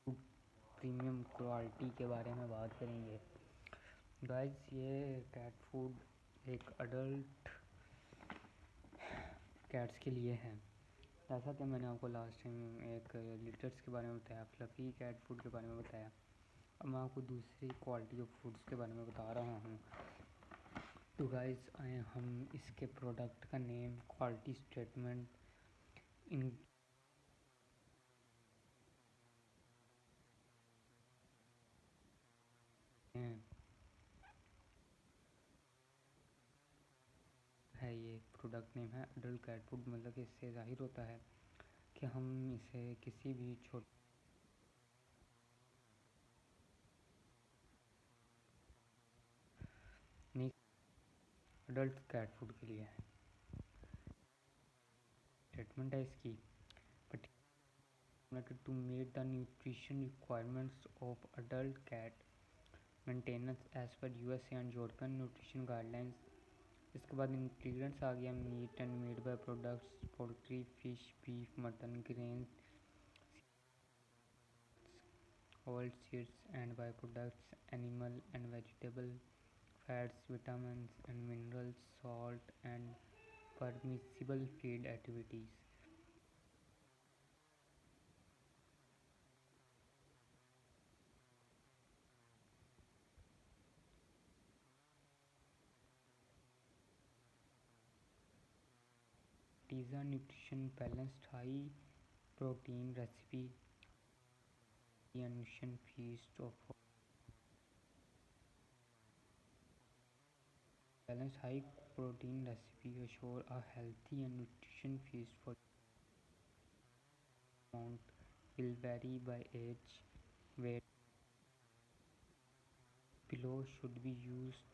Premium quality के बारे में बात करेंगे। गाइस, ये कैट फूड एक अडल्ट कैट्स के लिए है। जैसा कि मैंने आपको लास्ट टाइम एक लिटर्स के बारे में बताया, फ्लफ़ी कैट फूड के बारे में बताया, अब मैं आपको दूसरी क्वालिटी ऑफ फूड्स के बारे में बता रहा हूँ। तो गाइस, हम इसके प्रोडक्ट का नेम, क्वालिटी स्टेटमेंट, इन है। ये प्रोडक्ट नेम है अडल्ट कैट फूड। मतलब कि इससे ज़ाहिर होता है कि हम इसे किसी भी नहीं, अडल्ट कैट फूड के लिए है। स्टेटमेंट है इसकी, to meet the nutrition requirements of adult cat maintenance as per USA and European nutrition guidelines। इसके बाद इंग्रेडिएंट्स आ गया, meat and meat by products, poultry, fish, beef, mutton, grain, oil seeds and by products, animal and vegetable fats, vitamins and minerals, salt and permissible feed activities. टीज़ा nutrition balanced high protein recipe nutrition feast of balanced high protein recipe assure a healthy and nutrition feast for amount will vary by age, weight. Below should be used.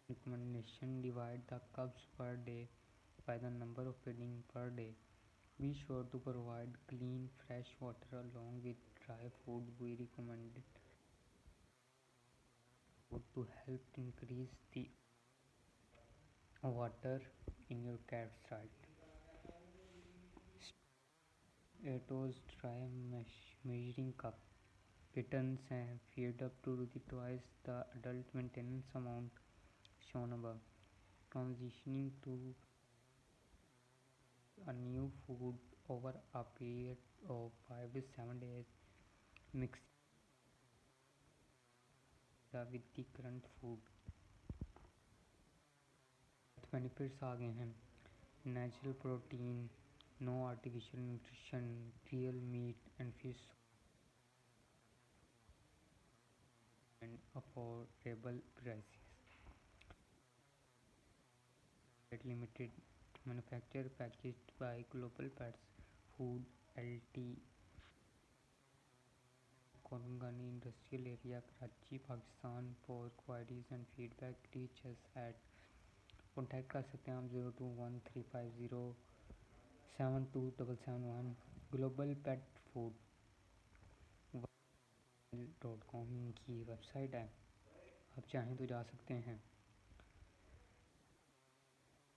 Recommendation: divide the cups per day by the number of feeding per day. Be sure to provide clean fresh water along with dry food. We recommend it to help increase the water in your cat's diet. Ato's dry measuring cup. Kittens feed up to twice the adult maintenance amount shown above. Transitioning to a new food over a period of 5 to 7 days. Mix with the current food. Benefits आ गए हैं, natural protein, no artificial nutrition, real meat and fish, and affordable prices. Limited, manufactured packaged by Global Pets Food Ltd, Kongani Industrial Area, Karachi, Pakistan। For queries and feedback reach us at contact कर सकते हैं आप 0213507277 global pet food .com की website है, आप चाहें तो जा सकते हैं।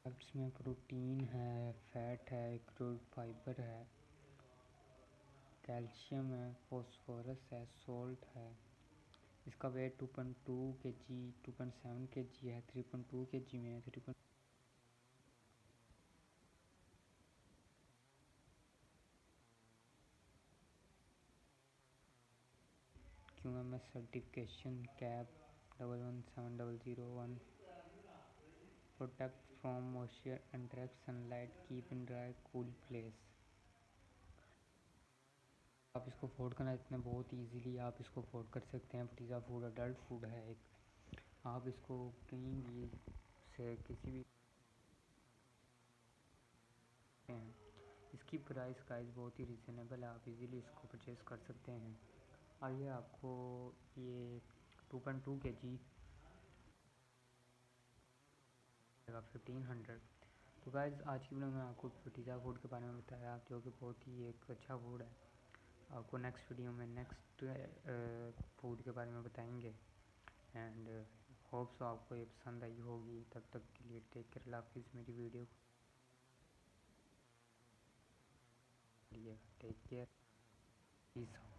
इसमें प्रोटीन है, फैट है, क्रूड फाइबर है, कैल्शियम है, फॉस्फोरस है, सोल्ट है। इसका वेट 2.2 kg, 2.7 kg है, 3.2 kg में है, 3. QMS certification, cap 117001। Protect from moisture and direct sunlight, keep in dry cool place. आप इसको अफोर्ड करना इतने बहुत ईजीली आप इसको अफोर्ड कर सकते हैं। पिज़्ज़ा फूड अडल्ट फूड है एक, आप इसको कहीं भी से किसी भी हैं। इसकी प्राइस बहुत ही रिजनेबल है, आप इजीली इसको परचेज़ कर सकते हैं। आइए आपको ये 2.2 kg 1500। तो गाइस, आज की वीडियो में आपको पिज़्ज़ा फूड के बारे में बताया, जो कि बहुत ही एक अच्छा फूड है। आपको नेक्स्ट वीडियो में नेक्स्ट फूड के बारे में बताएंगे। एंड होप्स आपको ये पसंद आई होगी। तब तक के लिए टेक केयर, अल्लाह हाफिज़। मेरी video take care. Peace out.